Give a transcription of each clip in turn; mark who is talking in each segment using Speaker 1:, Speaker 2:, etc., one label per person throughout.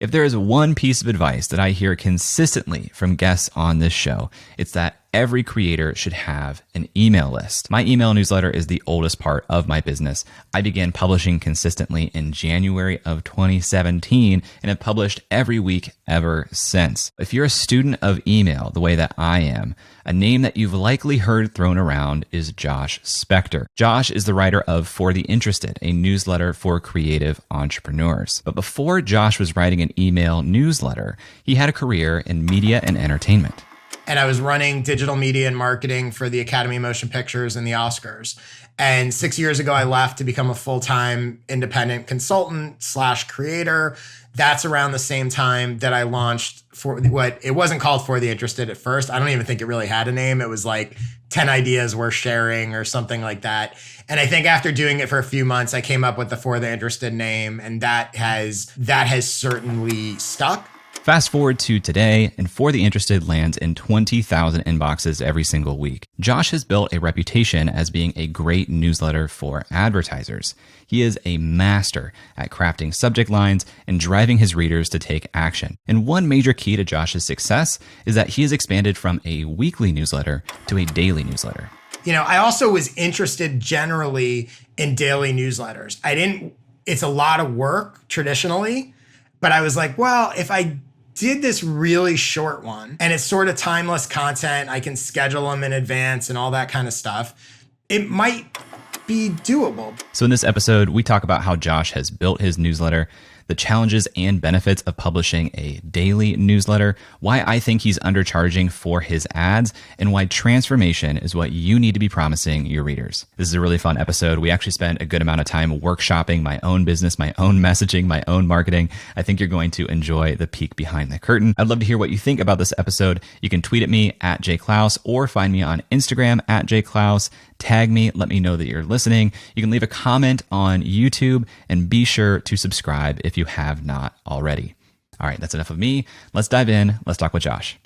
Speaker 1: If there is one piece of advice that I hear consistently from guests on this show, it's that every creator should have an email list. My email newsletter is the oldest part of my business. I began publishing consistently in January of 2017 and have published every week ever since. If you're a student of email the way that I am, a name that you've likely heard thrown around is Josh Spector. Josh is the writer of For the Interested, a newsletter for creative entrepreneurs. But before Josh was writing an email newsletter, he had a career in media and entertainment.
Speaker 2: And I was running digital media and marketing for the Academy of Motion Pictures and the Oscars. And 6 years ago, I left to become a full-time independent consultant / creator. That's around the same time that I launched for what it wasn't called For the Interested at first. I don't even think it really had a name. It was like 10 ideas worth sharing or something like that. And I think after doing it for a few months, I came up with the For the Interested name, and that has certainly stuck.
Speaker 1: Fast forward to today, and For the Interested lands in 20,000 inboxes every single week. Josh has built a reputation as being a great newsletter for advertisers. He is a master at crafting subject lines and driving his readers to take action. And one major key to Josh's success is that he has expanded from a weekly newsletter to a daily newsletter.
Speaker 2: I also was interested generally in daily newsletters. It's a lot of work traditionally, but I was like, well, if I did this really short one and it's sort of timeless content, I can schedule them in advance and all that kind of stuff, it might be doable.
Speaker 1: So in this episode, we talk about how Josh has built his newsletter, the challenges and benefits of publishing a daily newsletter, why I think he's undercharging for his ads, and why transformation is what you need to be promising your readers. This is a really fun episode. We actually spent a good amount of time workshopping my own business, my own messaging, my own marketing. I think you're going to enjoy the peek behind the curtain. I'd love to hear what you think about this episode. You can tweet at me at jklaus or find me on Instagram at jklaus. Tag me, let me know that you're listening. You can leave a comment on YouTube and be sure to subscribe if you have not already. All right, that's enough of me. Let's dive in. Let's talk with Josh.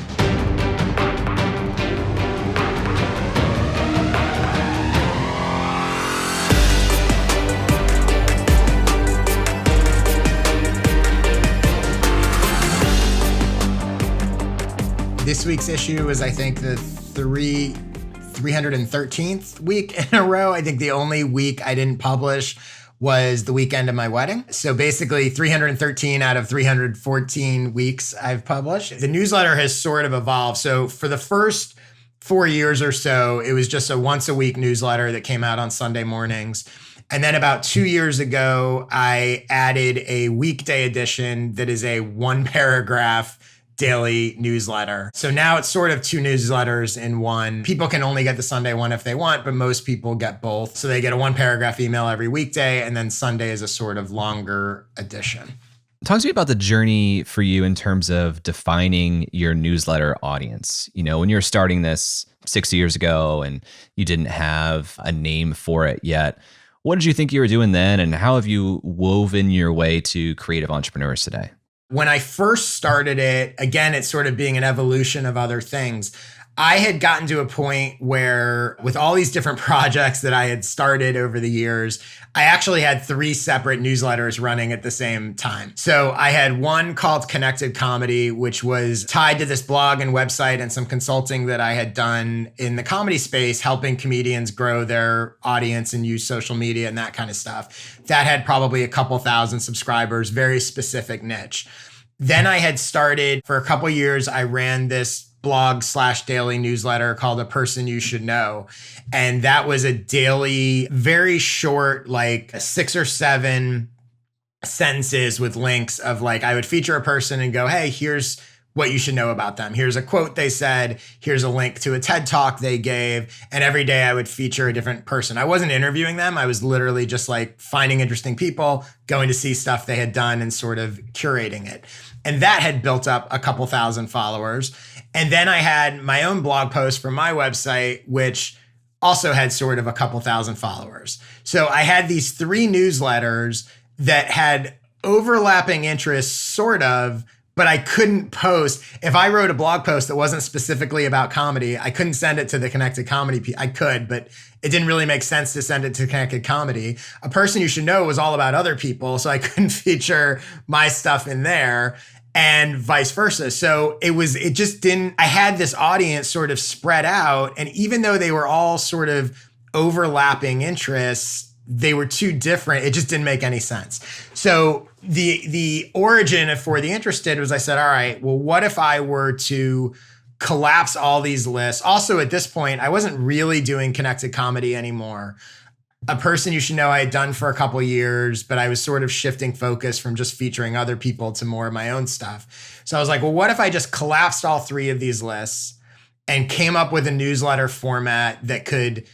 Speaker 2: This week's issue is, I think, the 313th week in a row. I think the only week I didn't publish was the weekend of my wedding. So basically 313 out of 314 weeks I've published. The newsletter has sort of evolved. So for the first 4 years or so, it was just a once a week newsletter that came out on Sunday mornings. And then about 2 years ago, I added a weekday edition that is a 1-paragraph daily newsletter. So now it's sort of 2 newsletters in one. People can only get the Sunday one if they want, but most people get both. So they get a 1-paragraph email every weekday, and then Sunday is a sort of longer edition.
Speaker 1: Talk to me about the journey for you in terms of defining your newsletter audience. When you're starting this 6 years ago and you didn't have a name for it yet, what did you think you were doing then, and how have you woven your way to creative entrepreneurs today?
Speaker 2: When I first started it, again, it's sort of being an evolution of other things. I had gotten to a point where with all these different projects that I had started over the years, I actually had 3 separate newsletters running at the same time. So I had one called Connected Comedy, which was tied to this blog and website and some consulting that I had done in the comedy space, helping comedians grow their audience and use social media and that kind of stuff. That had probably a couple thousand subscribers, very specific niche. Then I had started, for a couple years, I ran this blog / daily newsletter called A Person You Should Know. And that was a daily, very short, like 6 or 7 sentences with links of I would feature a person and go, hey, here's what you should know about them. Here's a quote they said. Here's a link to a TED Talk they gave. And every day I would feature a different person. I wasn't interviewing them. I was literally just finding interesting people, going to see stuff they had done and sort of curating it. And that had built up a couple thousand followers. And then I had my own blog post from my website, which also had sort of a couple thousand followers. So I had these 3 newsletters that had overlapping interests, sort of, but I couldn't post. If I wrote a blog post that wasn't specifically about comedy, I couldn't send it to the Connected Comedy. I could, but it didn't really make sense to send it to Connected Comedy. A Person You Should Know was all about other people, so I couldn't feature my stuff in there, and vice versa. So it just didn't, I had this audience sort of spread out, and even though they were all sort of overlapping interests, they were too different. It just didn't make any sense. So the origin of For the Interested was, I said, all right, well, what if I were to collapse all these lists? Also, at this point, I wasn't really doing Connected Comedy anymore. A Person You Should Know I had done for a couple of years, but I was sort of shifting focus from just featuring other people to more of my own stuff. So I was like, well, what if I just collapsed all three of these lists and came up with a newsletter format that could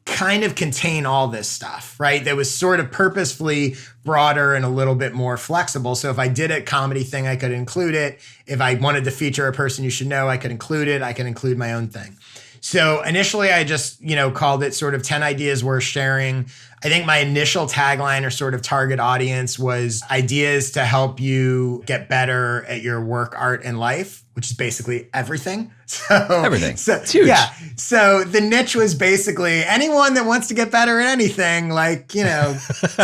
Speaker 2: kind of contain all this stuff, right? That was sort of purposefully broader and a little bit more flexible. So if I did a comedy thing, I could include it. If I wanted to feature A Person You Should Know, I could include it. I could include my own thing. So initially I just, called it sort of 10 ideas worth sharing. I think my initial tagline or sort of target audience was ideas to help you get better at your work, art, and life, which is basically everything.
Speaker 1: Everything. It's huge.
Speaker 2: Yeah. So the niche was basically anyone that wants to get better at anything,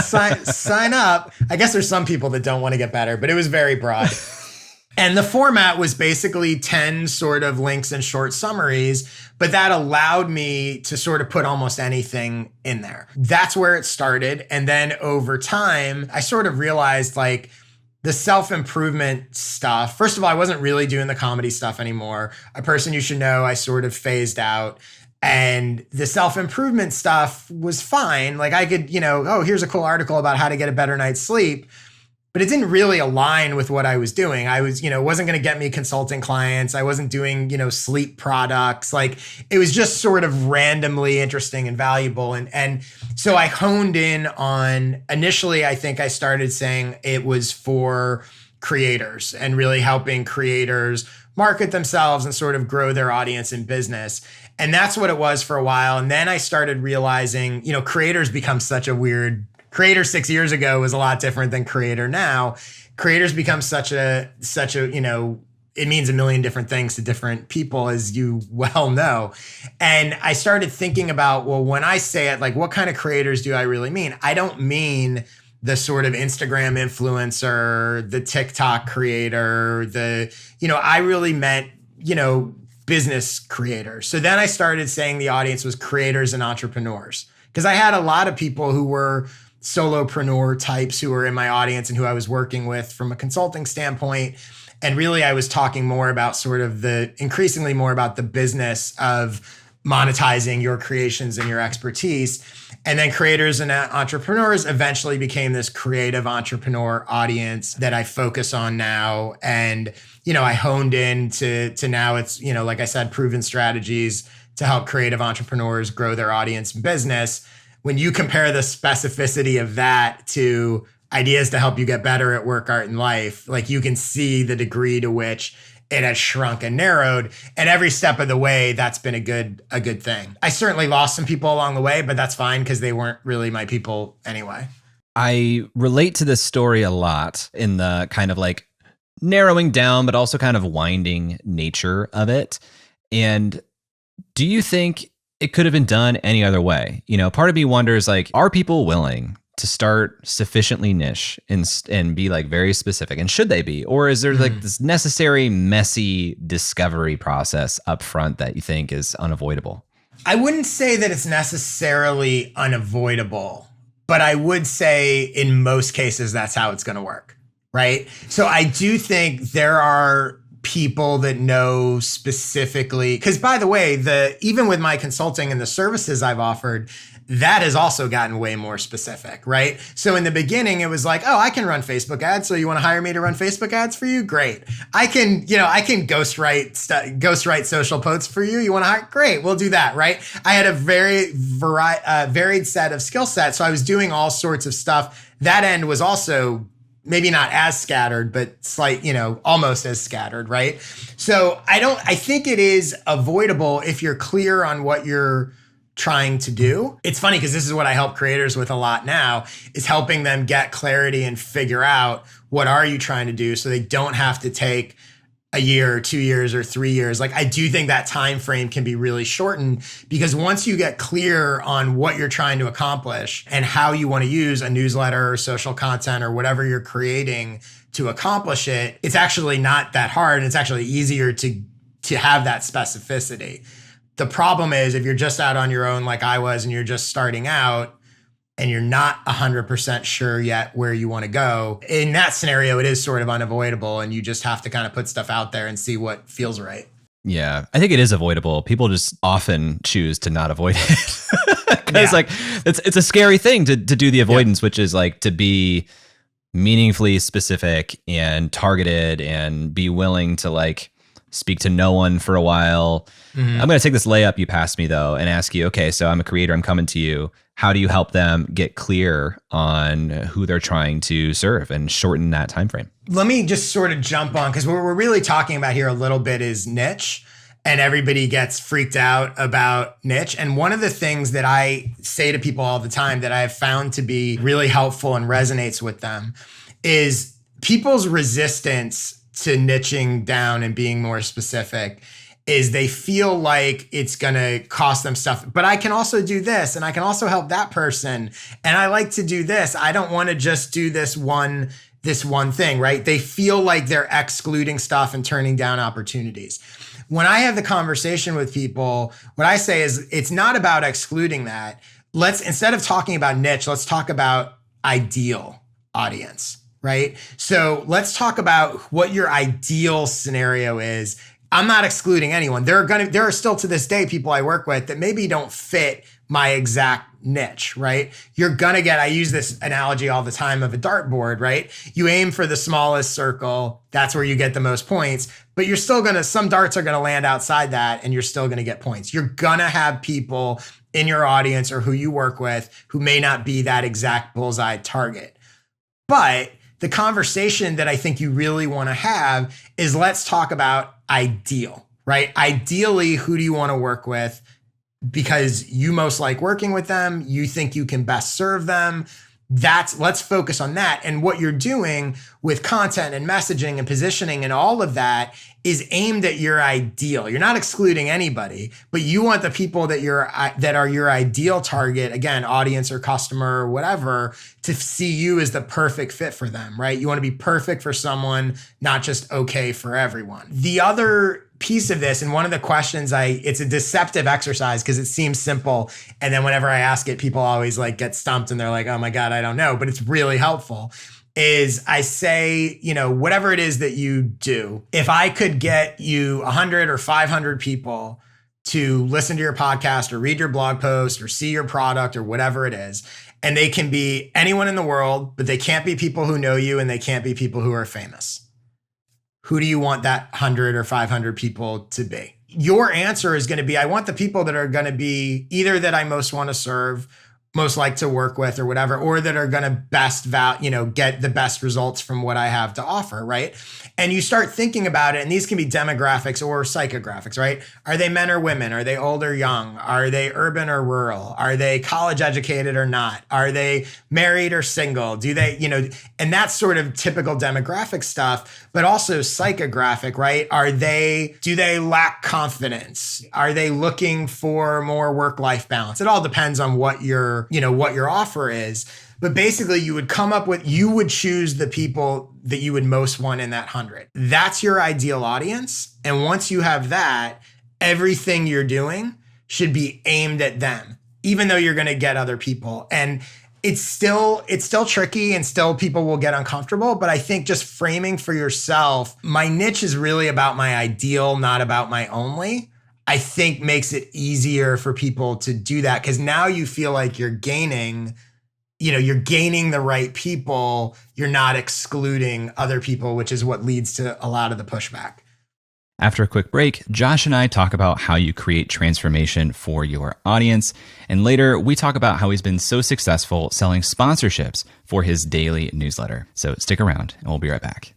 Speaker 2: sign up. I guess there's some people that don't want to get better, but it was very broad. And the format was basically 10 sort of links and short summaries, but that allowed me to sort of put almost anything in there. That's where it started. And then over time, I sort of realized the self-improvement stuff. First of all, I wasn't really doing the comedy stuff anymore. A Person You Should Know, I sort of phased out. And the self-improvement stuff was fine. I could, here's a cool article about how to get a better night's sleep. But it didn't really align with what I was doing. I was, wasn't going to get me consulting clients. I wasn't doing, sleep products. It was just sort of randomly interesting and valuable. And so I honed in on, initially, I think I started saying it was for creators and really helping creators market themselves and sort of grow their audience in business. And that's what it was for a while. And then I started realizing, creators become such a weird. Creator 6 years ago was a lot different than creator now. Creators become such a, it means a million different things to different people, as you well know. And I started thinking about, well, when I say it, what kind of creators do I really mean? I don't mean the sort of Instagram influencer, the TikTok creator, I really meant, business creators. So then I started saying the audience was creators and entrepreneurs, because I had a lot of people who were solopreneur types who were in my audience and who I was working with from a consulting standpoint. And really, I was talking more about increasingly more about the business of monetizing your creations and your expertise. And then creators and entrepreneurs eventually became this creative entrepreneur audience that I focus on now. And, I honed in to now it's, like I said, proven strategies to help creative entrepreneurs grow their audience and business. When you compare the specificity of that to ideas to help you get better at work, art, and life, you can see the degree to which it has shrunk and narrowed. And every step of the way, that's been a good thing. I certainly lost some people along the way, but that's fine because they weren't really my people anyway.
Speaker 1: I relate to this story a lot in the kind of narrowing down, but also kind of winding nature of it. And do you think it could have been done any other way? Part of me wonders, are people willing to start sufficiently niche and be very specific? And should they be? Or is there this necessary, messy discovery process up front that you think is unavoidable?
Speaker 2: I wouldn't say that it's necessarily unavoidable, but I would say in most cases, that's how it's going to work, right? So I do think there are people that know specifically, because by the way, even with my consulting and the services I've offered, that has also gotten way more specific, right? So in the beginning, it was I can run Facebook ads. So you want to hire me to run Facebook ads for you? Great. I can ghostwrite social posts for you. You want to hire? Great. We'll do that, right? I had a very varied set of skill sets. So I was doing all sorts of stuff. That end was also maybe not as scattered, but almost as scattered, right? So I think it is avoidable if you're clear on what you're trying to do. It's funny because this is what I help creators with a lot now, is helping them get clarity and figure out, what are you trying to do, so they don't have to take a year or 2 years or 3 years. Like, I do think that time frame can be really shortened, because once you get clear on what you're trying to accomplish and how you want to use a newsletter or social content or whatever you're creating to accomplish it, it's actually not that hard, and it's actually easier to have that specificity. The problem is if you're just out on your own like I was, and you're just starting out and you're not 100% sure yet where you want to go, in that scenario, it is sort of unavoidable, and you just have to kind of put stuff out there and see what feels right.
Speaker 1: Yeah, I think it is avoidable. People just often choose to not avoid it because like it's a scary thing to do the avoidance, which is like to be meaningfully specific and targeted and be willing to like speak to no one for a while. I'm going to take this layup you passed me though and ask you, okay, so I'm a creator, I'm coming to you. How do you help them get clear on who they're trying to serve and shorten that time frame?
Speaker 2: Let me just sort of jump on, because what we're really talking about here a little bit is niche, and everybody gets freaked out about niche. And one of the things that I say to people all the time that I have found to be really helpful and resonates with them is people's resistance to niching down and being more specific is they feel like it's going to cost them stuff. But I can also do this, and I can also help that person. And I like to do this. I don't want to just do this one thing, right? They feel like they're excluding stuff and turning down opportunities. When I have the conversation with people, what I say is it's not about excluding that. Instead of talking about niche, let's talk about ideal audience, right? So let's talk about what your ideal scenario is. I'm not excluding anyone. There are still to this day people I work with that maybe don't fit my exact niche, right? You're gonna get, I use this analogy all the time of a dartboard, right? You aim for the smallest circle, that's where you get the most points, but you're still some darts are gonna land outside that, and you're still gonna get points. You're gonna have people in your audience or who you work with who may not be that exact bullseye target. But the conversation that I think you really wanna have is, let's talk about ideal, right? Ideally, who do you wanna work with? Because you most like working with them, you think you can best serve them. Let's focus on that. And what you're doing with content and messaging and positioning and all of that is aimed at your ideal. You're not excluding anybody, but you want the people that are your ideal target, again, audience or customer or whatever, to see you as the perfect fit for them, right? You want to be perfect for someone, not just okay for everyone. The other piece of this, and one of the questions it's a deceptive exercise because it seems simple. And then whenever I ask it, people always like get stumped and they're like, oh my God, I don't know, but it's really helpful. Is I say, whatever it is that you do, if I could get you 100 or 500 people to listen to your podcast or read your blog post or see your product or whatever it is, and they can be anyone in the world, but they can't be people who know you and they can't be people who are famous. Who do you want that 100 or 500 people to be? Your answer is going to be, I want the people that are going to be either that I most want to serve, most like to work with or whatever, or that are going to best get the best results from what I have to offer, right? And you start thinking about it, and these can be demographics or psychographics, right? Are they men or women? Are they old or young? Are they urban or rural? Are they college educated or not? Are they married or single? Do they, and that's sort of typical demographic stuff, but also psychographic, right? Do they lack confidence? Are they looking for more work-life balance? It all depends on what your offer is. But basically you would choose the people that you would most want in that 100. That's your ideal audience. And once you have that, everything you're doing should be aimed at them, even though you're going to get other people. And it's still tricky and still people will get uncomfortable. But I think just framing for yourself, my niche is really about my ideal, not about my only, I think makes it easier for people to do that. Because now you feel like you're gaining the right people. You're not excluding other people, which is what leads to a lot of the pushback.
Speaker 1: After a quick break, Josh and I talk about how you create transformation for your audience. And later, we talk about how he's been so successful selling sponsorships for his daily newsletter. So stick around and we'll be right back.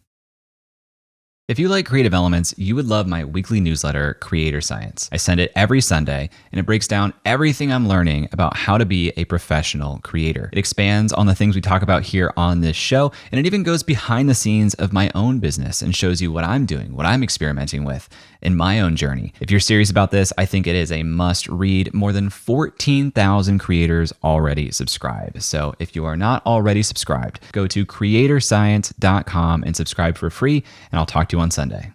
Speaker 1: If you like creative elements, you would love my weekly newsletter, Creator Science. I send it every Sunday, and it breaks down everything I'm learning about how to be a professional creator. It expands on the things we talk about here on this show, and it even goes behind the scenes of my own business and shows you what I'm doing, what I'm experimenting with in my own journey. If you're serious about this, I think it is a must read. More than 14,000 creators already subscribe. So if you are not already subscribed, go to creatorscience.com and subscribe for free, and I'll talk to you on Sunday.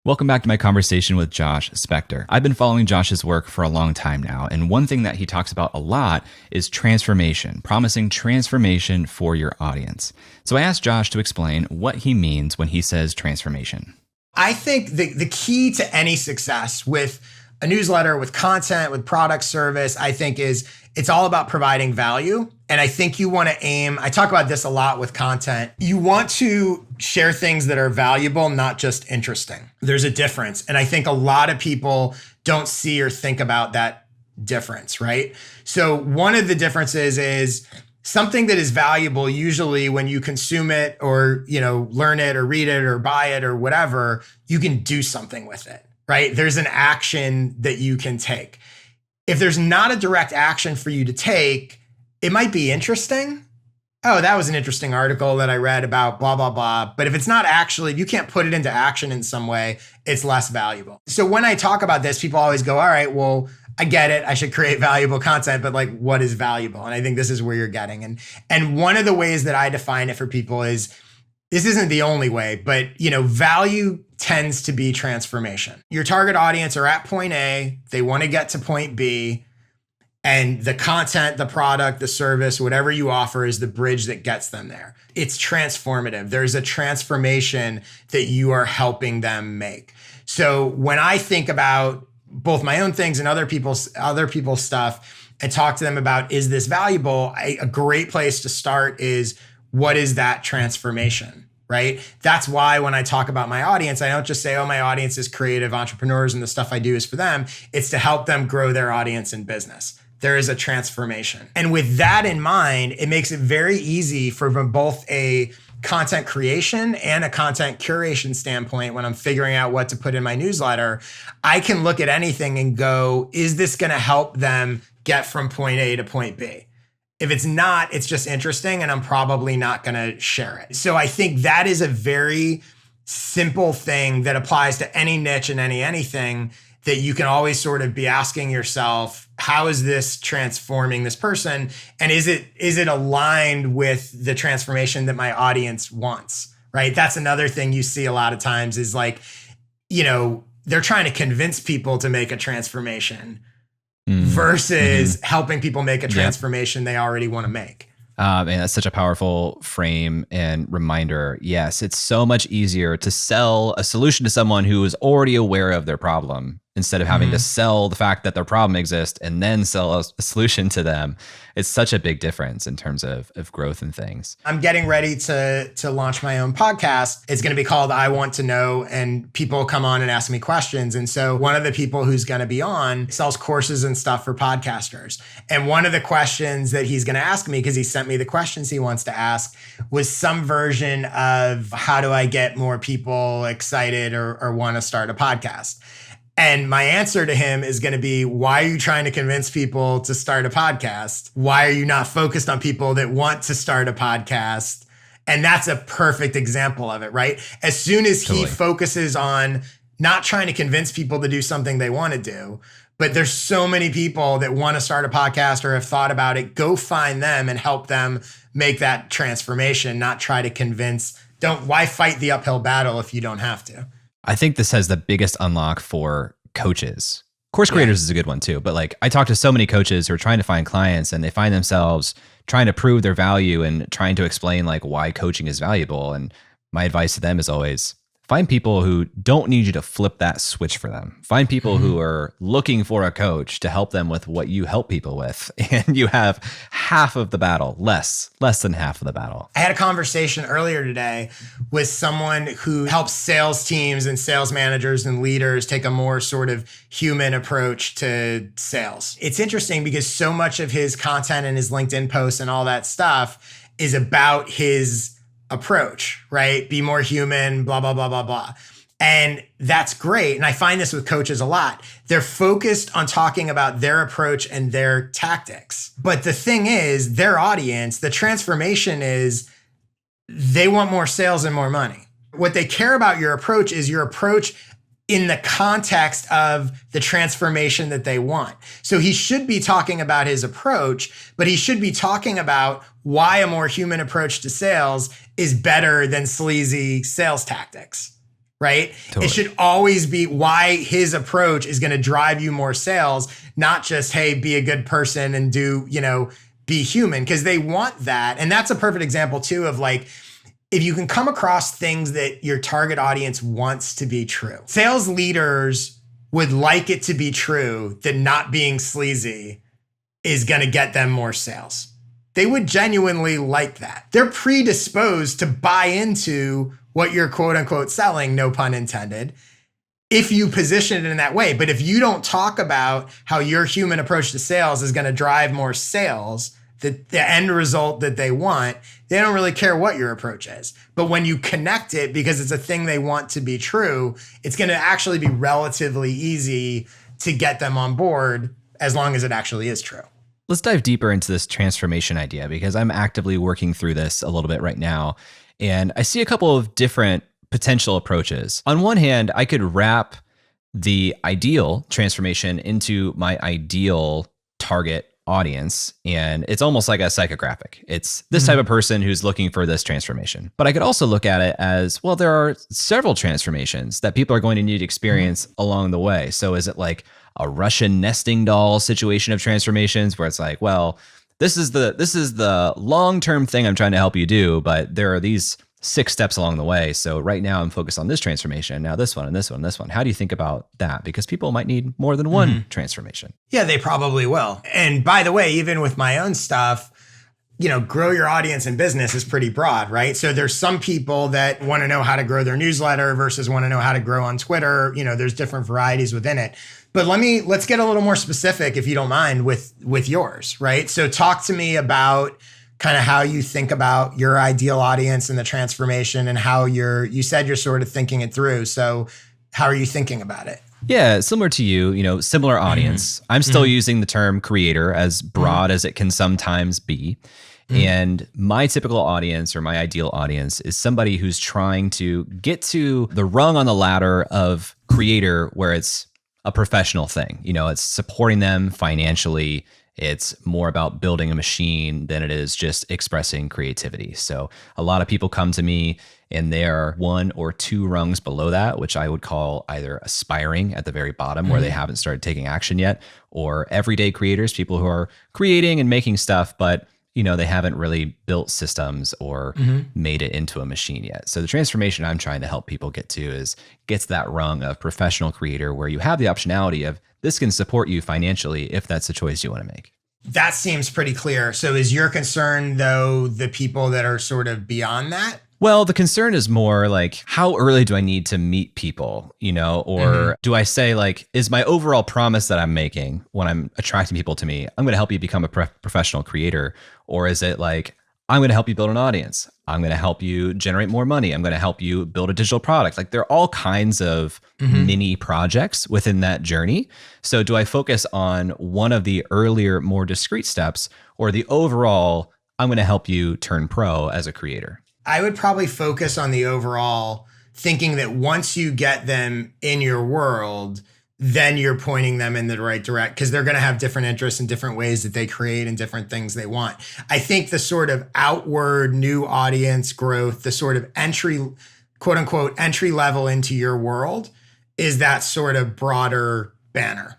Speaker 1: Welcome back to my conversation with Josh Spector. I've been following Josh's work for a long time now, and one thing that he talks about a lot is transformation, promising transformation for your audience. So I asked Josh to explain what he means when he says transformation.
Speaker 2: I think the key to any success with a newsletter, with content, with product service, I think is it's all about providing value. And I think you want to aim, I talk about this a lot with content. You want to share things that are valuable, not just interesting. There's a difference. And I think a lot of people don't see or think about that difference, right? So one of the differences is something that is valuable, usually when you consume it or, learn it or read it or buy it or whatever, you can do something with it, right? There's an action that you can take. If there's not a direct action for you to take, it might be interesting. Oh, that was an interesting article that I read about blah, blah, blah. But if it's not actually, if you can't put it into action in some way, it's less valuable. So when I talk about this, people always go, all right, well, I get it. I should create valuable content, but like, what is valuable? And I think this is where you're getting. And one of the ways that I define it for people is, this isn't the only way, but value tends to be transformation. Your target audience are at point A, they want to get to point B, and the content, the product, the service, whatever you offer is the bridge that gets them there. It's transformative. There's a transformation that you are helping them make. So when I think about both my own things and other people's stuff and talk to them about, is this valuable? A great place to start is, what is that transformation, right? That's why when I talk about my audience, I don't just say, oh, my audience is creative entrepreneurs and the stuff I do is for them. It's to help them grow their audience in business. There is a transformation. And with that in mind, it makes it very easy from both a content creation and a content curation standpoint. When I'm figuring out what to put in my newsletter, I can look at anything and go, is this going to help them get from point A to point B? If it's not, it's just interesting and I'm probably not going to share it. So I think that is a very simple thing that applies to any niche and anything that you can always sort of be asking yourself, how is this transforming this person? And is it aligned with the transformation that my audience wants, right? That's another thing you see a lot of times is like, they're trying to convince people to make a transformation versus helping people make a transformation they already want to make.
Speaker 1: And that's such a powerful frame and reminder. Yes, it's so much easier to sell a solution to someone who is already aware of their problem instead of having to sell the fact that their problem exists and then sell a solution to them. It's such a big difference in terms of growth and things.
Speaker 2: I'm getting ready to launch my own podcast. It's going to be called I Want to Know, and people come on and ask me questions. And so one of the people who's going to be on sells courses and stuff for podcasters. And one of the questions that he's going to ask me, because he sent me the questions he wants to ask, was some version of how do I get more people excited or want to start a podcast? And my answer to him is going to be, why are you trying to convince people to start a podcast? Why are you not focused on people that want to start a podcast? And that's a perfect example of it, right? As soon as he focuses on not trying to convince people to do something they want to do, but there's so many people that want to start a podcast or have thought about it, go find them and help them make that transformation, not try to convince. Why fight the uphill battle if you don't have to?
Speaker 1: I think this has the biggest unlock for coaches. Course creators is a good one too, but like I talk to so many coaches who are trying to find clients and they find themselves trying to prove their value and trying to explain like why coaching is valuable. And my advice to them is always find people who don't need you to flip that switch for them. Find people who are looking for a coach to help them with what you help people with. And you have half of the battle, less than half of the battle.
Speaker 2: I had a conversation earlier today with someone who helps sales teams and sales managers and leaders take a more sort of human approach to sales. It's interesting because so much of his content and his LinkedIn posts and all that stuff is about his approach, right? Be more human, blah, blah, blah, blah, blah. And that's great. And I find this with coaches a lot. They're focused on talking about their approach and their tactics. But the thing is, their audience, the transformation is they want more sales and more money. What they care about your approach is your approach in the context of the transformation that they want. So he should be talking about his approach, but he should be talking about why a more human approach to sales is better than sleazy sales tactics, right?
Speaker 1: Totally.
Speaker 2: It should always be why his approach is going to drive you more sales, not just, hey, be a good person and be human, because they want that. And that's a perfect example too of like, if you can come across things that your target audience wants to be true. Sales leaders would like it to be true that not being sleazy is going to get them more sales. They would genuinely like that. They're predisposed to buy into what you're quote unquote selling, no pun intended, if you position it in that way. But if you don't talk about how your human approach to sales is going to drive more sales, the end result that they want, they don't really care what your approach is. But when you connect it, because it's a thing they want to be true, it's going to actually be relatively easy to get them on board as long as it actually is true.
Speaker 1: Let's dive deeper into this transformation idea, because I'm actively working through this a little bit right now. And I see a couple of different potential approaches. On one hand, I could wrap the ideal transformation into my ideal target audience, and it's almost like a psychographic. It's this type of person who's looking for this transformation. But I could also look at it as, well, there are several transformations that people are going to need to experience along the way. So is it like a Russian nesting doll situation of transformations where it's like, well, this is the long-term thing I'm trying to help you do, but there are these 6 steps along the way. So right now I'm focused on this transformation. Now this one and this one and this one. How do you think about that? Because people might need more than one transformation.
Speaker 2: Yeah, they probably will. And by the way, even with my own stuff, grow your audience in business is pretty broad, right? So there's some people that want to know how to grow their newsletter versus want to know how to grow on Twitter. There's different varieties within it. But let's get a little more specific, if you don't mind, with yours, right? So talk to me about kind of how you think about your ideal audience and the transformation, and how you said you're sort of thinking it through. So how are you thinking about it?
Speaker 1: Yeah, similar to you, similar audience. I'm still using the term creator, as broad as it can sometimes be. And my typical audience, or my ideal audience, is somebody who's trying to get to the rung on the ladder of creator where it's a professional thing. It's supporting them financially. It's more about building a machine than it is just expressing creativity. So a lot of people come to me and they're 1 or 2 rungs below that, which I would call either aspiring at the very bottom, where they haven't started taking action yet, or everyday creators, people who are creating and making stuff, but they haven't really built systems or made it into a machine yet. So the transformation I'm trying to help people get to gets that rung of professional creator, where you have the optionality of this can support you financially if that's the choice you want to make.
Speaker 2: That seems pretty clear. So is your concern, though, the people that are sort of beyond that?
Speaker 1: Well, the concern is more like, how early do I need to meet people, or do I say like, is my overall promise that I'm making when I'm attracting people to me, I'm going to help you become a professional creator? Or is it like, I'm going to help you build an audience. I'm going to help you generate more money. I'm going to help you build a digital product. Like, there are all kinds of mini projects within that journey. So do I focus on one of the earlier, more discrete steps, or the overall, I'm going to help you turn pro as a creator?
Speaker 2: I would probably focus on the overall, thinking that once you get them in your world, then you're pointing them in the right direction, because they're going to have different interests and different ways that they create and different things they want. I think the sort of outward new audience growth, the sort of quote unquote, entry level into your world, is that sort of broader banner.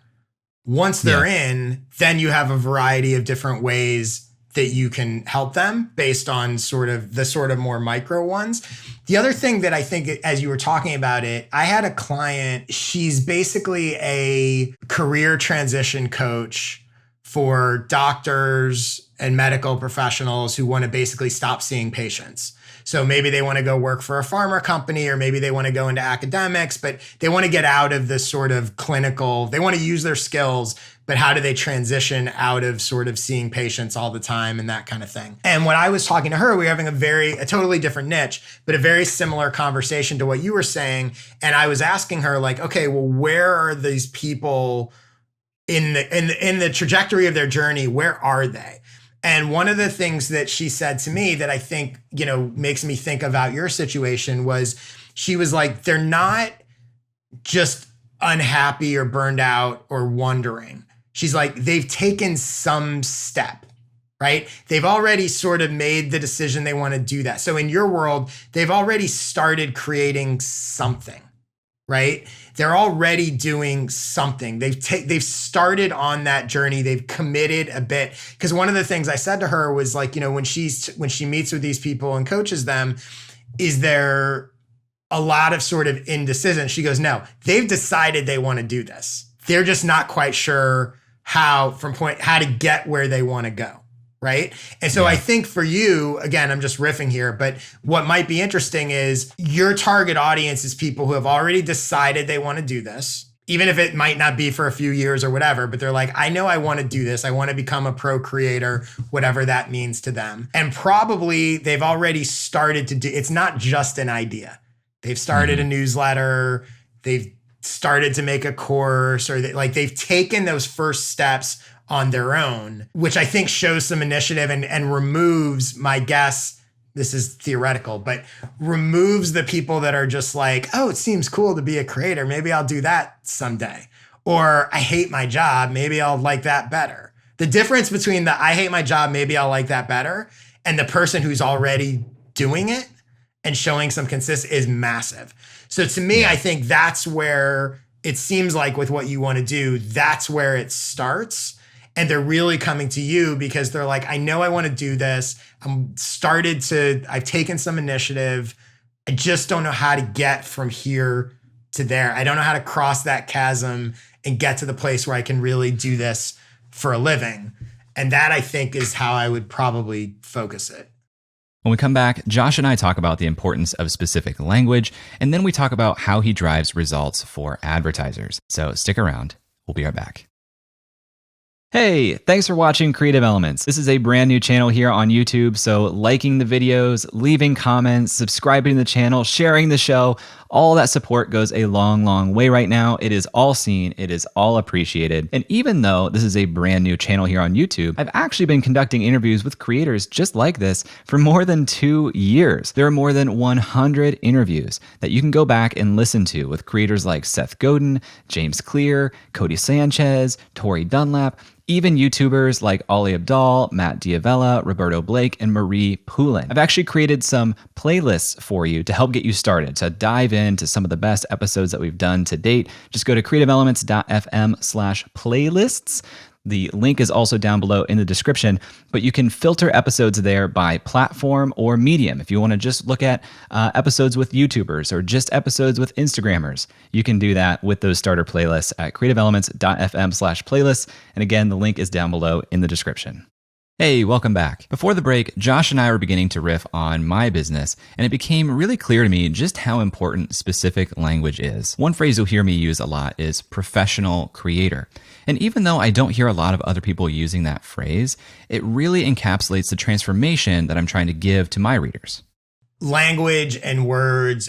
Speaker 2: Once they're in, then you have a variety of different ways that you can help them based on the more micro ones. The other thing that I think, as you were talking about it, I had a client, she's basically a career transition coach for doctors and medical professionals who want to basically stop seeing patients. So maybe they want to go work for a pharma company, or maybe they want to go into academics, but they want to get out of this sort of clinical, they want to use their skills, but how do they transition out of sort of seeing patients all the time and that kind of thing? And when I was talking to her, we were having a totally different niche, but a very similar conversation to what you were saying. And I was asking her like, okay, well, where are these people in the trajectory of their journey? Where are they? And one of the things that she said to me that I think, makes me think about your situation was, she was like, they're not just unhappy or burned out or wondering. She's like, they've taken some step, right? They've already sort of made the decision they want to do that. So in your world, they've already started creating something, right? They're already doing something. They've started on that journey. They've committed a bit. Because one of the things I said to her was like, when she meets with these people and coaches them, is there a lot of sort of indecision? She goes, no, they've decided they want to do this. They're just not quite sure how to get where they want to go. Right. And so I think for you, again, I'm just riffing here, but what might be interesting is your target audience is people who have already decided they want to do this, even if it might not be for a few years or whatever, but they're like, I know I want to do this. I want to become a pro creator, whatever that means to them. And probably they've already started to do, it's not just an idea. They've started a newsletter. They've started to make a course, or they've taken those first steps on their own, which I think shows some initiative and removes, my guess, this is theoretical, but removes the people that are just like, oh, it seems cool to be a creator. Maybe I'll do that someday. Or I hate my job. Maybe I'll like that better. The difference between the I hate my job, maybe I'll like that better, and the person who's already doing it and showing some consistency is massive. So to me, I think that's where it seems like with what you want to do, that's where it starts. And they're really coming to you because they're like, I know I want to do this. I've taken some initiative. I just don't know how to get from here to there. I don't know how to cross that chasm and get to the place where I can really do this for a living. And that, I think, is how I would probably focus it.
Speaker 1: When we come back, Josh and I talk about the importance of specific language, and then we talk about how he drives results for advertisers. So stick around. We'll be right back. Hey, thanks for watching Creative Elements. This is a brand new channel here on YouTube, so liking the videos, leaving comments, subscribing to the channel, sharing the show, all that support goes a long, long way right now. It is all seen, it is all appreciated. And even though this is a brand new channel here on YouTube, I've actually been conducting interviews with creators just like this for more than 2 years. There are more than 100 interviews that you can go back and listen to with creators like Seth Godin, James Clear, Cody Sanchez, Tori Dunlap, even YouTubers like Ali Abdaal, Matt Diavella, Roberto Blake, and Marie Poulin. I've actually created some playlists for you to help get you started, to dive into some of the best episodes that we've done to date. Just go to creativeelements.fm/playlists. The link is also down below in the description, but you can filter episodes there by platform or medium. If you want to just look at episodes with YouTubers or just episodes with Instagrammers, you can do that with those starter playlists at creativeelements.fm/playlists. And again, the link is down below in the description. Hey, welcome back. Before the break, Josh and I were beginning to riff on my business, and it became really clear to me just how important specific language is. One phrase you'll hear me use a lot is professional creator. And even though I don't hear a lot of other people using that phrase, it really encapsulates the transformation that I'm trying to give to my readers.
Speaker 2: Language and words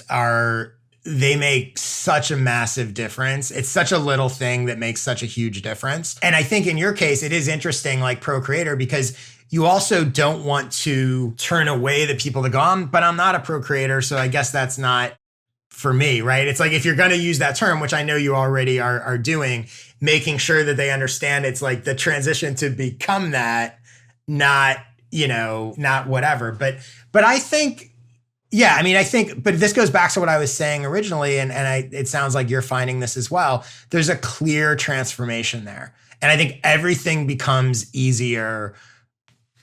Speaker 2: they make such a massive difference. It's such a little thing that makes such a huge difference. And I think in your case, it is interesting, like pro creator, because you also don't want to turn away the people that go, but I'm not a pro creator, so I guess that's not for me, right? It's like, if you're going to use that term, which I know you already are doing, making sure that they understand it's like the transition to become that, not whatever. But I think, yeah, I mean, but this goes back to what I was saying originally, and it sounds like you're finding this as well. There's a clear transformation there. And I think everything becomes easier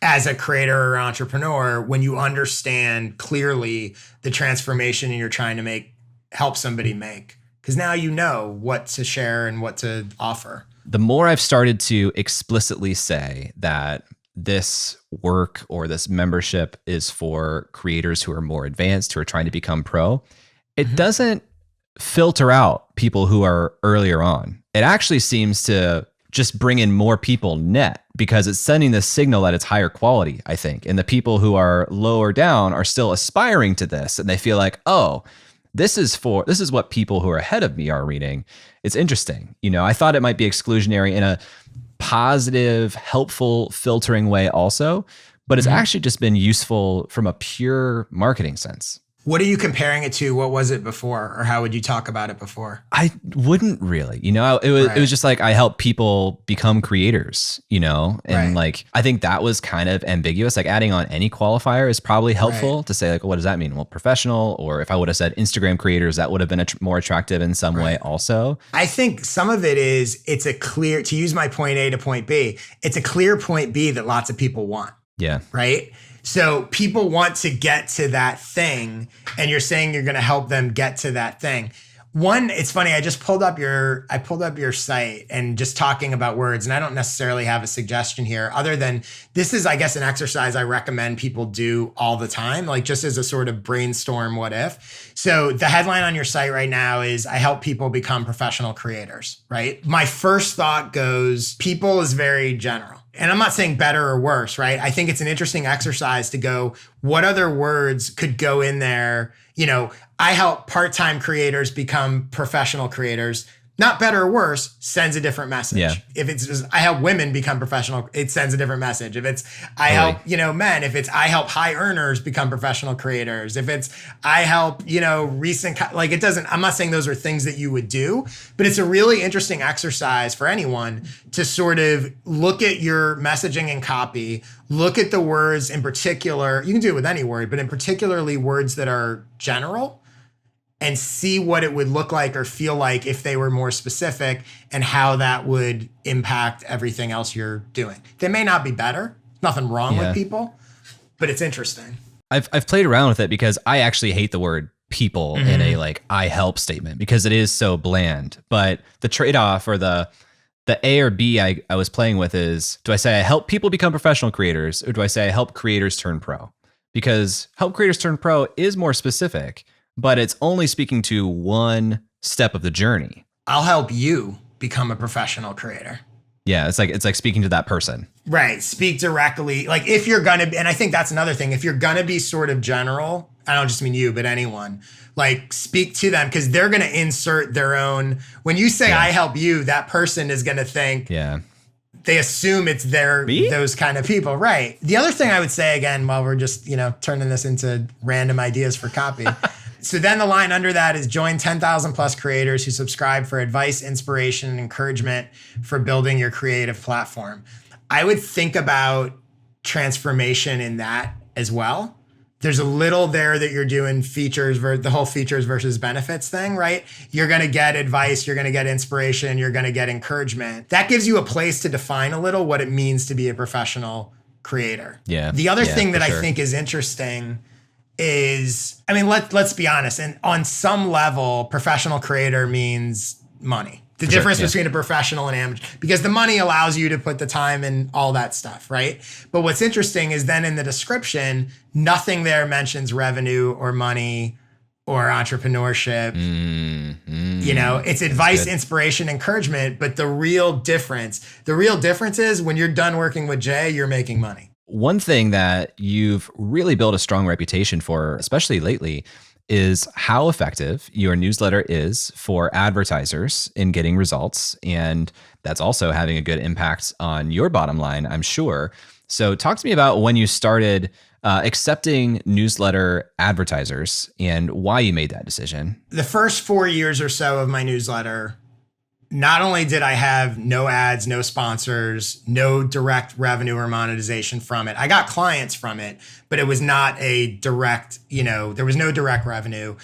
Speaker 2: as a creator or entrepreneur when you understand clearly the transformation you're trying to help somebody make. Because now you know what to share and what to offer.
Speaker 1: The more I've started to explicitly say that this work or this membership is for creators who are more advanced, who are trying to become pro, it doesn't filter out people who are earlier on. It actually seems to just bring in more people net because it's sending the signal that it's higher quality, I think. And the people who are lower down are still aspiring to this. And they feel like, oh, this is what people who are ahead of me are reading. It's interesting. I thought it might be exclusionary in a positive, helpful, filtering way also, but it's actually just been useful from a pure marketing sense.
Speaker 2: What are you comparing it to? What was it before? Or how would you talk about it before?
Speaker 1: I wouldn't really, it was just like I help people become creators, and like I think that was kind of ambiguous. Like adding on any qualifier is probably helpful to say like, what does that mean? Well, professional, or if I would have said Instagram creators, that would have been more attractive in some way also.
Speaker 2: I think some of it is it's a clear, to use my point A to point B, it's a clear point B that lots of people want.
Speaker 1: Yeah.
Speaker 2: Right. So people want to get to that thing, and you're saying you're going to help them get to that thing. One, it's funny. I pulled up your site and just talking about words, and I don't necessarily have a suggestion here other than this is, I guess, an exercise I recommend people do all the time, like just as a sort of brainstorm what if. So the headline on your site right now is I help people become professional creators, right? My first thought goes, people is very general. And I'm not saying better or worse, right? I think it's an interesting exercise to go, what other words could go in there? I help part-time creators become professional creators. Not better or worse, sends a different message.
Speaker 1: Yeah.
Speaker 2: If it's just, I help women become professional, it sends a different message. If it's, I help, men, if it's, I help high earners become professional creators. If it's, I help, it doesn't, I'm not saying those are things that you would do, but it's a really interesting exercise for anyone to sort of look at your messaging and copy, look at the words in particular. You can do it with any word, but in particularly words that are general, and see what it would look like or feel like if they were more specific and how that would impact everything else you're doing. They may not be better. Nothing wrong with people, but it's interesting.
Speaker 1: I've played around with it because I actually hate the word people in a like I help statement because it is so bland. But the trade-off or the A or B I was playing with is, do I say I help people become professional creators, or do I say I help creators turn pro? Because help creators turn pro is more specific, but it's only speaking to one step of the journey.
Speaker 2: I'll help you become a professional creator.
Speaker 1: Yeah, it's like speaking to that person.
Speaker 2: Right. Speak directly. Like if you're going to, and I think that's another thing, if you're going to be sort of general, I don't just mean you, but anyone, like speak to them because they're going to insert their own. When you say I help you, that person is going to think, they assume it's those kind of people. Right. The other thing I would say again, while we're just, turning this into random ideas for copy. So then the line under that is join 10,000 plus creators who subscribe for advice, inspiration, and encouragement for building your creative platform. I would think about transformation in that as well. There's a little there that you're doing the whole features versus benefits thing, right? You're going to get advice, you're going to get inspiration, you're going to get encouragement. That gives you a place to define a little what it means to be a professional creator.
Speaker 1: Yeah.
Speaker 2: The other thing that I think is interesting is, let's be honest. And on some level, professional creator means money. The difference between a professional and amateur, because the money allows you to put the time and all that stuff, right? But what's interesting is then in the description, nothing there mentions revenue or money or entrepreneurship. It's advice, inspiration, encouragement. But the real difference is when you're done working with Jay, you're making money.
Speaker 1: One thing that you've really built a strong reputation for, especially lately, is how effective your newsletter is for advertisers in getting results. And that's also having a good impact on your bottom line, I'm sure. So talk to me about when you started accepting newsletter advertisers and why you made that decision.
Speaker 2: The first 4 years or so of my newsletter, not only did I have no ads, no sponsors, no direct revenue or monetization from it, I got clients from it, but it was not a direct, there was no direct revenue.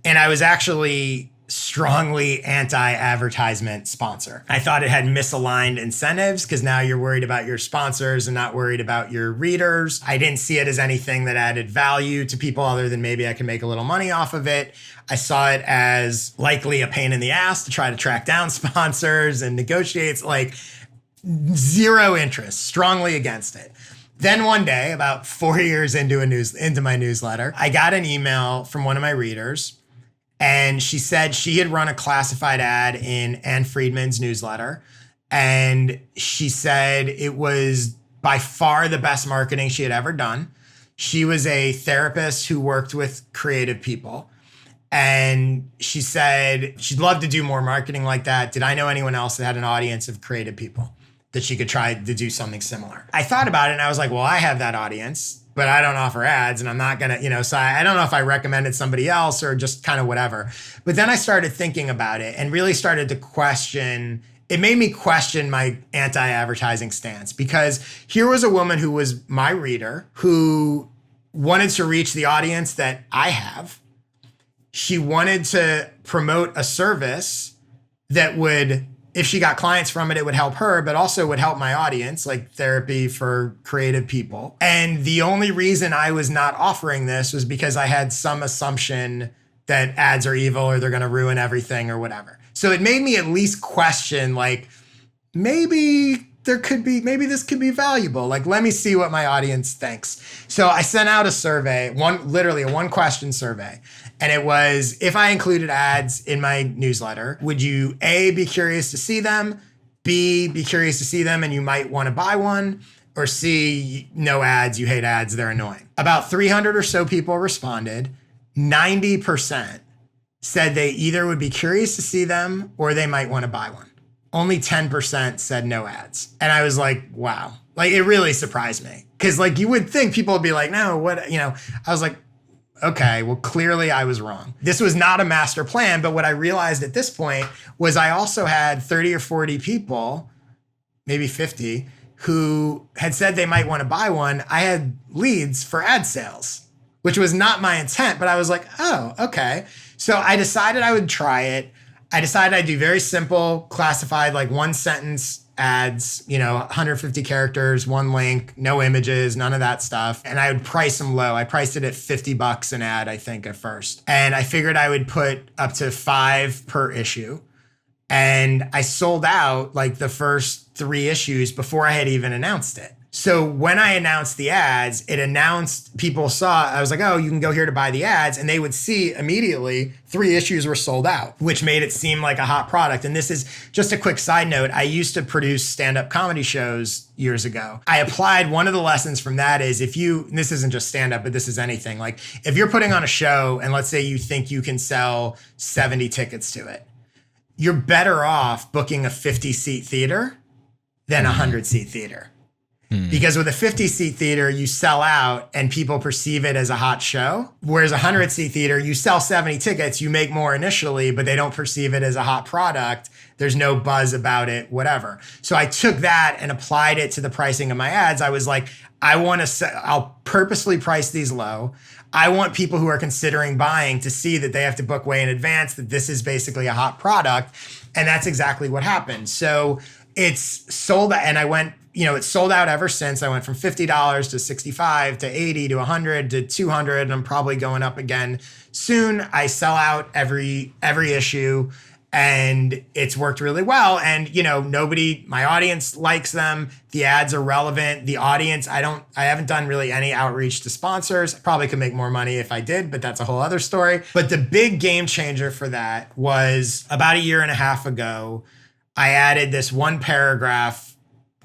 Speaker 2: And I was actually strongly anti-advertisement sponsor. I thought it had misaligned incentives because now you're worried about your sponsors and not worried about your readers. I didn't see it as anything that added value to people other than maybe I can make a little money off of it. I saw it as likely a pain in the ass to try to track down sponsors and negotiate. Like zero interest, strongly against it. Then one day, about 4 years into my newsletter, I got an email from one of my readers, and she said she had run a classified ad in Ann Friedman's newsletter. And she said it was by far the best marketing she had ever done. She was a therapist who worked with creative people. And she said she'd love to do more marketing like that. Did I know anyone else that had an audience of creative people that she could try to do something similar? I thought about it and I was like, well, I have that audience, but I don't offer ads and I'm not going to, so I don't know if I recommended somebody else or just kind of whatever. But then I started thinking about it and really started to question. It made me question my anti-advertising stance, because here was a woman who was my reader who wanted to reach the audience that I have. She wanted to promote a service that would, if she got clients from it, it would help her, but also would help my audience, like therapy for creative people. And the only reason I was not offering this was because I had some assumption that ads are evil or they're going to ruin everything or whatever. So it made me at least question, like, maybe this could be valuable. Like, let me see what my audience thinks. So I sent out a survey, literally a 1-question survey. And it was, if I included ads in my newsletter, would you A, be curious to see them, B, be curious to see them and you might want to buy one, or C, no ads, you hate ads, they're annoying. About 300 or so people responded. 90% said they either would be curious to see them or they might want to buy one. Only 10% said no ads. And I was like, wow. Like, it really surprised me. Because, like, you would think people would be like, no, what, I was like, okay, well, clearly I was wrong. This was not a master plan. But what I realized at this point was I also had 30 or 40 people, maybe 50, who had said they might want to buy one. I had leads for ad sales, which was not my intent. But I was like, oh, okay. So I decided I would try it. I decided I'd do very simple, classified, like 1-sentence ads, 150 characters, 1 link, no images, none of that stuff. And I would price them low. I priced it at $50 an ad, I think, at first. And I figured I would put up to 5 per issue. And I sold out like the first 3 issues before I had even announced it. So when I announced the ads, it announced, people saw, I was like, oh, you can go here to buy the ads. And they would see immediately 3 issues were sold out, which made it seem like a hot product. And this is just a quick side note. I used to produce stand-up comedy shows years ago. I applied one of the lessons from that is this isn't just stand-up, but this is anything. Like, if you're putting on a show and let's say you think you can sell 70 tickets to it, you're better off booking a 50-seat theater than a 100-seat theater. Because with a 50-seat theater, you sell out and people perceive it as a hot show. Whereas a 100-seat theater, you sell 70 tickets, you make more initially, but they don't perceive it as a hot product. There's no buzz about it, whatever. So I took that and applied it to the pricing of my ads. I was like, I'll purposely price these low. I want people who are considering buying to see that they have to book way in advance, that this is basically a hot product. And that's exactly what happened. So it's sold, and I went, it's sold out ever since. I went from $50 to $65 to $80 to $100 to $200, and I'm probably going up again soon. I sell out every issue, and it's worked really well. And my audience likes them. The ads are relevant. The audience, I haven't done really any outreach to sponsors. I probably could make more money if I did, but that's a whole other story. But the big game changer for that was about 1.5 years ago. I added this 1-paragraph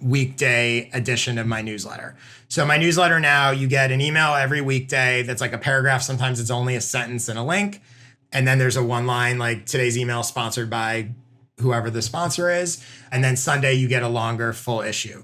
Speaker 2: weekday edition of my newsletter. So my newsletter now, you get an email every weekday that's like a paragraph. Sometimes it's only a sentence and a link. And then there's a 1-line, like today's email sponsored by whoever the sponsor is. And then Sunday you get a longer full issue.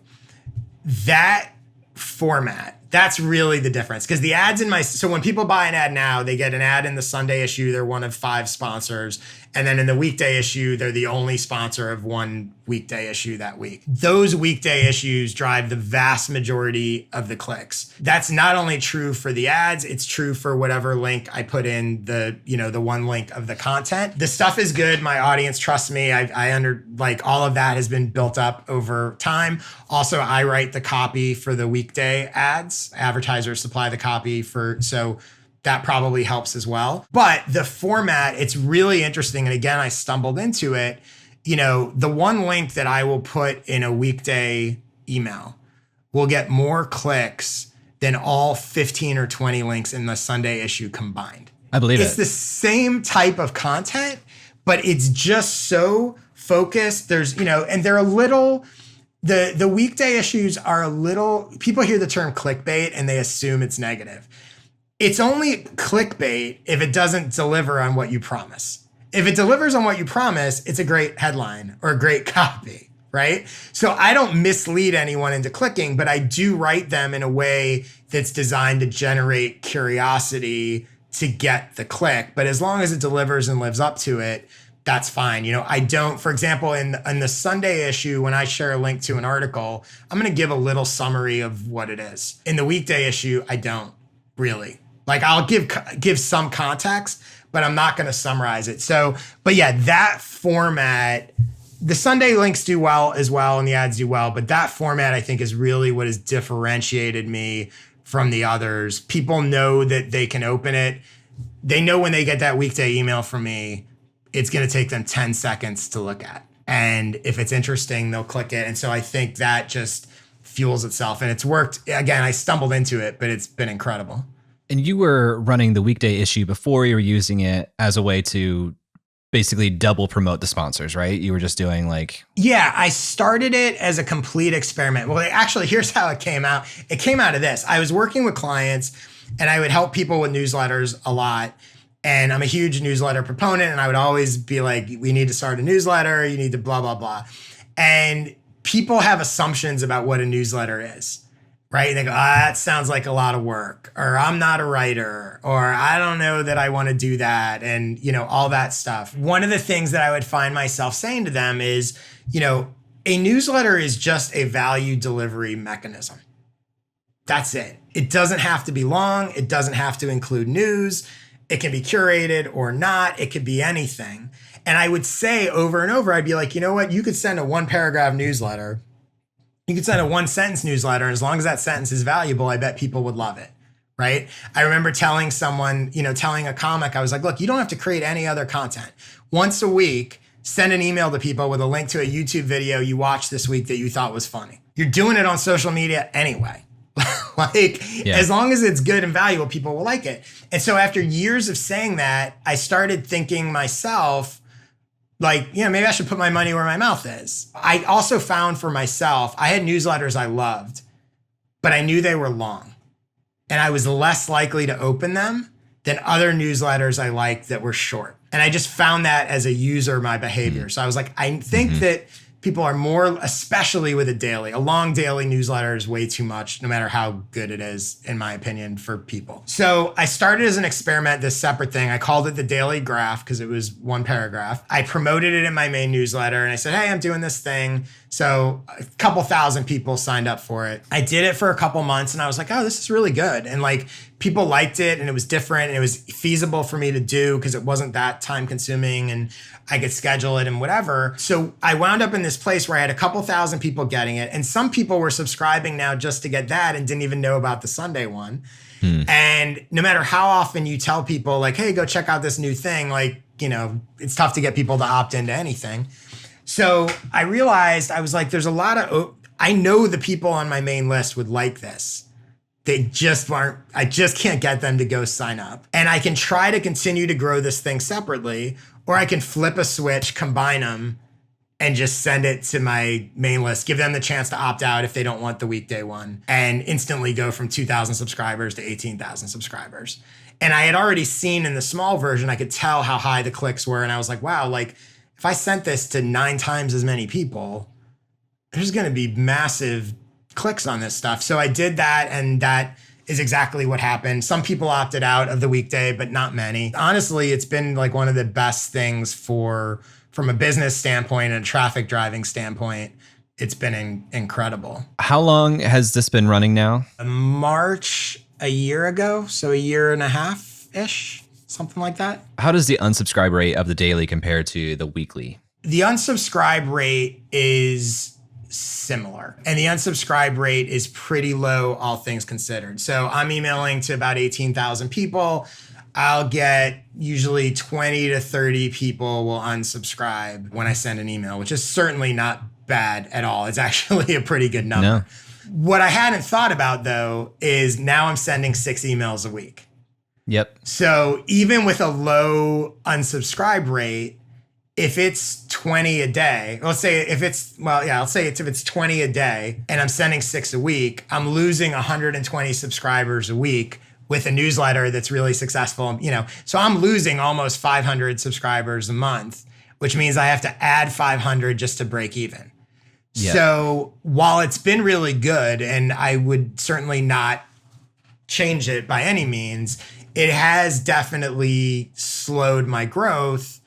Speaker 2: That format, that's really the difference. Because the ads so when people buy an ad now, they get an ad in the Sunday issue. They're one of 5 sponsors. And then in the weekday issue, they're the only sponsor of 1 weekday issue that week. Those weekday issues drive the vast majority of the clicks. That's not only true for the ads, it's true for whatever link I put in the 1 link of the content. The stuff is good. My audience trusts me. All of that has been built up over time. Also, I write the copy for the weekday ads. Advertisers supply the copy so that probably helps as well. But the format, it's really interesting. And again, I stumbled into it. The 1 link that I will put in a weekday email will get more clicks than all 15 or 20 links in the Sunday issue combined.
Speaker 1: I believe
Speaker 2: It's
Speaker 1: it.
Speaker 2: the same type of content, but it's just so focused. There's, and they're a little, the weekday issues are a little, people hear the term clickbait and they assume it's negative. It's only clickbait if it doesn't deliver on what you promise. If it delivers on what you promise, it's a great headline or a great copy, right? So I don't mislead anyone into clicking, but I do write them in a way that's designed to generate curiosity to get the click. But as long as it delivers and lives up to it, that's fine. I don't, for example, in the Sunday issue, when I share a link to an article, I'm going to give a little summary of what it is. In the weekday issue, I don't really. Like I'll give some context, but I'm not going to summarize it. So, but yeah, that format, the Sunday links do well as well and the ads do well, but that format I think is really what has differentiated me from the others. People know that they can open it. They know when they get that weekday email from me, it's going to take them 10 seconds to look at. And if it's interesting, they'll click it. And so I think that just fuels itself and it's worked. Again, I stumbled into it, but it's been incredible.
Speaker 1: And you were running the weekday issue before you were using it as a way to basically double promote the sponsors, right? You were just doing like...
Speaker 2: Yeah, I started it as a complete experiment. Well, actually, here's how it came out. It came out of this. I was working with clients and I would help people with newsletters a lot. And I'm a huge newsletter proponent. And I would always be like, we need to start a newsletter. You need to blah, blah, blah. And people have assumptions about what a newsletter is. Right? And they go, that sounds like a lot of work, or I'm not a writer, or I don't know that I want to do that. And, all that stuff. One of the things that I would find myself saying to them is, a newsletter is just a value delivery mechanism. That's it. It doesn't have to be long. It doesn't have to include news. It can be curated or not. It could be anything. And I would say over and over, I'd be like, you know what? You could send a 1-paragraph newsletter. You could send a 1-sentence newsletter, and as long as that sentence is valuable, I bet people would love it, right? I remember telling someone, telling a comic, I was like, look, you don't have to create any other content. Once a week, send an email to people with a link to a YouTube video you watched this week that you thought was funny. You're doing it on social media anyway. As long as it's good and valuable, people will like it. And so after years of saying that, I started thinking myself, maybe I should put my money where my mouth is. I also found for myself, I had newsletters I loved, but I knew they were long. And I was less likely to open them than other newsletters I liked that were short. And I just found that as a user, my behavior. So I was like, I think that people are more, especially with a long daily newsletter is way too much, no matter how good it is, in my opinion, for people. So I started as an experiment, this separate thing. I called it the Daily Graph because it was 1 paragraph. I promoted it in my main newsletter and I said, hey, I'm doing this thing. So a couple thousand people signed up for it. I did it for a couple months and I was like, oh, this is really good. And people liked it and it was different and it was feasible for me to do because it wasn't that time consuming and I could schedule it and whatever. So I wound up in this place where I had a couple thousand people getting it. And some people were subscribing now just to get that and didn't even know about the Sunday one. And no matter how often you tell people hey, go check out this new thing, it's tough to get people to opt into anything. So I realized, I was like, there's a lot of, I know the people on my main list would like this. They just aren't, I just can't get them to go sign up. And I can try to continue to grow this thing separately, or I can flip a switch, combine them, and just send it to my main list, give them the chance to opt out if they don't want the weekday one, and instantly go from 2,000 subscribers to 18,000 subscribers. And I had already seen in the small version, I could tell how high the clicks were. And I was like, wow, if I sent this to 9 times as many people, there's going to be massive clicks on this stuff. So I did that, and that is exactly what happened. Some people opted out of the weekday, but not many. Honestly, it's been one of the best things from a business standpoint and a traffic driving standpoint. It's been incredible.
Speaker 1: How long has this been running now?
Speaker 2: March a year ago, so a year and a half-ish, something like that.
Speaker 1: How does the unsubscribe rate of the daily compare to the weekly?
Speaker 2: The unsubscribe rate is similar. And the unsubscribe rate is pretty low, all things considered. So I'm emailing to about 18,000 people. I'll get usually 20 to 30 people will unsubscribe when I send an email, which is certainly not bad at all. It's actually a pretty good number. What I hadn't thought about though is now I'm sending 6 emails a week.
Speaker 1: Yep.
Speaker 2: So even with a low unsubscribe rate, if it's 20 a day, let's say if it's 20 a day and I'm sending 6 a week, I'm losing 120 subscribers a week with a newsletter that's really successful, so I'm losing almost 500 subscribers a month, which means I have to add 500 just to break even. Yeah. So while it's been really good, and I would certainly not change it by any means, it has definitely slowed my growth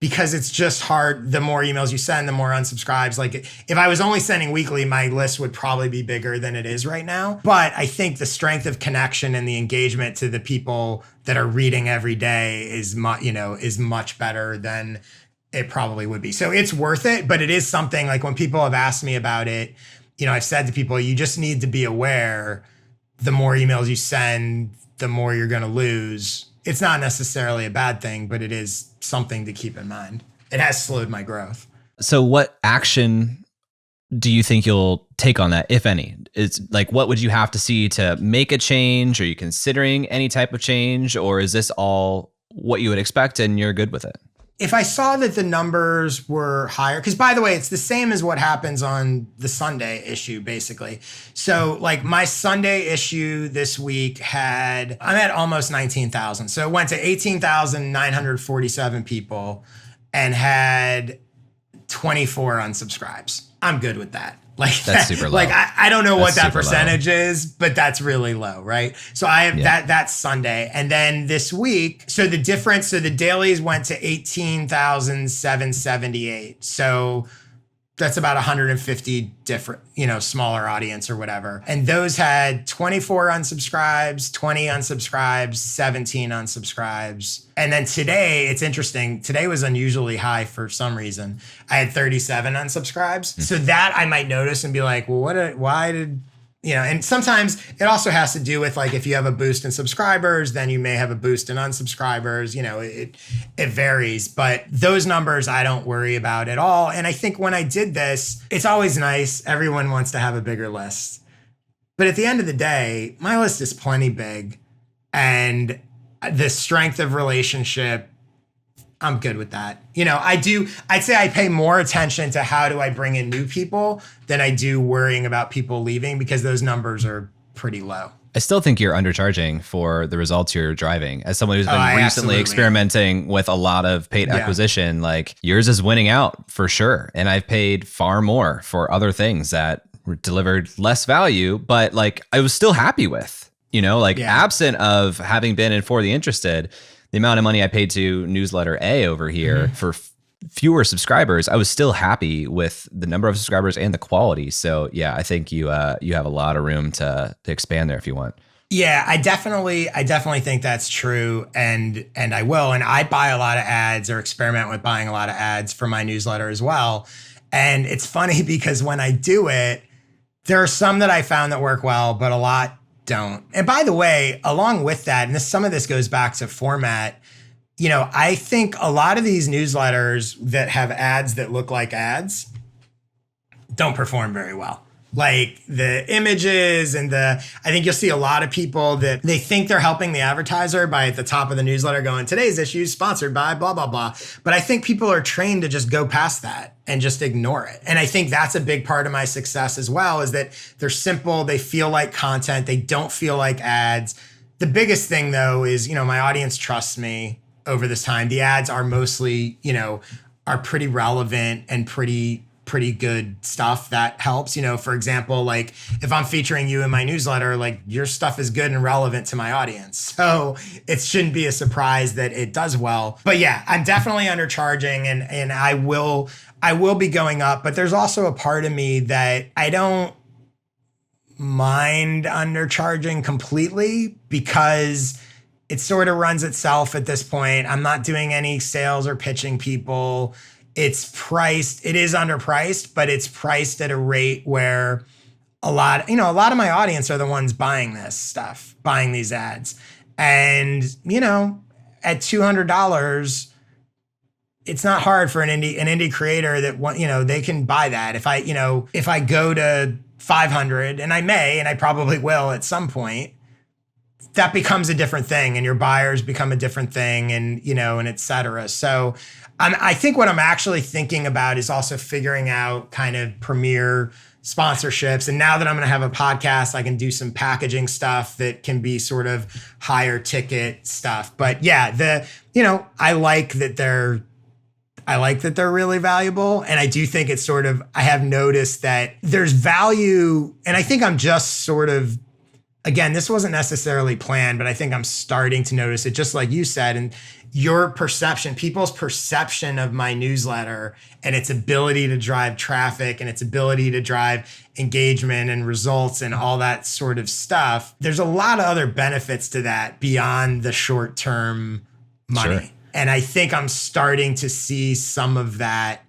Speaker 2: because it's just hard. The more emails you send, the more unsubscribes. Like if I was only sending weekly, my list would probably be bigger than it is right now. But I think the strength of connection and the engagement to the people that are reading every day is much better than it probably would be. So it's worth it, but it is something like when people have asked me about it, I've said to people, you just need to be aware the more emails you send, the more you're going to lose. It's not necessarily a bad thing, but it is something to keep in mind. It has slowed my growth.
Speaker 1: So what action do you think you'll take on that, if any? It's like, what would you have to see to make a change? Are you considering any type of change, or is this all what you would expect and you're good with it?
Speaker 2: If I saw that the numbers were higher, because by the way, it's the same as what happens on the Sunday issue, basically. So like my Sunday issue this week I'm at almost 19,000. So it went to 18,947 people and had 24 unsubscribes. I'm good with that. Like
Speaker 1: that's super low.
Speaker 2: Like I don't know what that percentage is, but that's really low, right? So I have that's Sunday. And then this week, so the dailies went to 18,778. So that's about 150 different, smaller audience or whatever. And those had 24 unsubscribes, 20 unsubscribes, 17 unsubscribes. And then today, it's interesting. Today was unusually high for some reason. I had 37 unsubscribes. So that I might notice and be like, well, why did, and sometimes it also has to do with like, if you have a boost in subscribers, then you may have a boost in unsubscribers, it varies, but those numbers I don't worry about at all. And I think when I did this, it's always nice. Everyone wants to have a bigger list, but at the end of the day, my list is plenty big, and the strength of relationship, I'm good with that. I'd say I pay more attention to how do I bring in new people than I do worrying about people leaving, because those numbers are pretty low.
Speaker 1: I still think you're undercharging for the results you're driving. As someone who's been recently experimenting with a lot of paid acquisition, like yours is winning out for sure. And I've paid far more for other things that delivered less value, but like I was still happy with, absent of having been in For the Interested, the amount of money I paid to Newsletter A over here for fewer subscribers, I was still happy with the number of subscribers and the quality. So yeah, I think you have a lot of room to expand there if you want.
Speaker 2: Yeah, I definitely think that's true, and I will. And I buy a lot of ads, or experiment with buying a lot of ads for my newsletter as well. And it's funny because when I do it, there are some that I found that work well, but a lot don't. And by the way, along with that, and some of this goes back to format, I think a lot of these newsletters that have ads that look like ads don't perform very well. Like the images and I think you'll see a lot of people that they think they're helping the advertiser by at the top of the newsletter going, today's issue is sponsored by blah, blah, blah. But I think people are trained to just go past that and just ignore it. And I think that's a big part of my success as well, is that they're simple. They feel like content. They don't feel like ads. The biggest thing though is, my audience trusts me over this time. The ads are mostly, are pretty relevant and pretty good stuff that helps. For example, like if I'm featuring you in my newsletter, like your stuff is good and relevant to my audience. So it shouldn't be a surprise that it does well. But yeah, I'm definitely undercharging, and I will be going up, but there's also a part of me that I don't mind undercharging completely, because it sort of runs itself at this point. I'm not doing any sales or pitching people. It is underpriced, but it's priced at a rate where a lot of my audience are the ones buying this stuff, buying these ads. And, at $200, it's not hard for an indie creator that they can buy that. If I go to 500, and I may, and I probably will at some point, that becomes a different thing, and your buyers become a different thing, and, and et cetera. So I think what I'm actually thinking about is also figuring out kind of premier sponsorships. And now that I'm going to have a podcast, I can do some packaging stuff that can be sort of higher ticket stuff. But yeah, I like that they're really valuable. And I do think it's I have noticed that there's value, and I think I'm just again, this wasn't necessarily planned, but I think I'm starting to notice it, just like you said, and your perception, people's perception of my newsletter and its ability to drive traffic and its ability to drive engagement and results and all that sort of stuff. There's a lot of other benefits to that beyond the short-term money.
Speaker 1: Sure.
Speaker 2: And I think I'm starting to see some of that.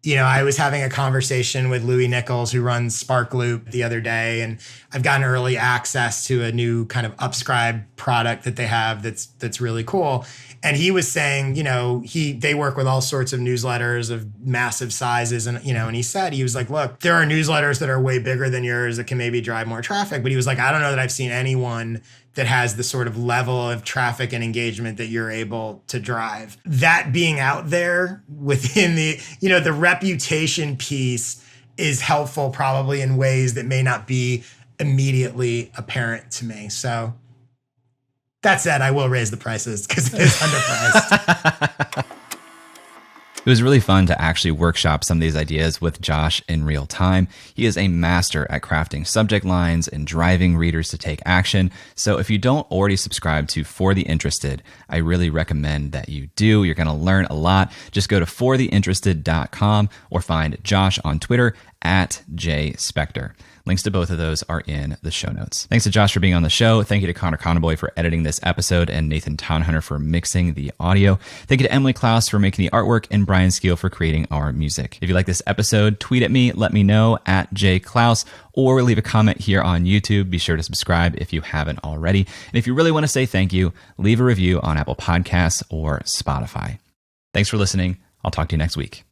Speaker 2: I was having a conversation with Louis Nichols, who runs Sparkloop, the other day, and I've gotten early access to a new kind of Upscribe product that they have that's really cool. And he was saying, they work with all sorts of newsletters of massive sizes. And, and he was like, look, there are newsletters that are way bigger than yours that can maybe drive more traffic. But he was like, I don't know that I've seen anyone that has the sort of level of traffic and engagement that you're able to drive. That being out there within the reputation piece is helpful probably in ways that may not be immediately apparent to me. So that said, I will raise the prices because it is underpriced.
Speaker 1: It was really fun to actually workshop some of these ideas with Josh in real time. He is a master at crafting subject lines and driving readers to take action. So if you don't already subscribe to For the Interested, I really recommend that you do. You're going to learn a lot. Just go to fortheinterested.com or find Josh on Twitter @JSpector. Links to both of those are in the show notes. Thanks to Josh for being on the show. Thank you to Connor Conboy for editing this episode and Nathan Townhunter for mixing the audio. Thank you to Emily Klaus for making the artwork and Brian Skeel for creating our music. If you like this episode, tweet at me, let me know @JKlaus, or leave a comment here on YouTube. Be sure to subscribe if you haven't already. And if you really want to say thank you, leave a review on Apple Podcasts or Spotify. Thanks for listening. I'll talk to you next week.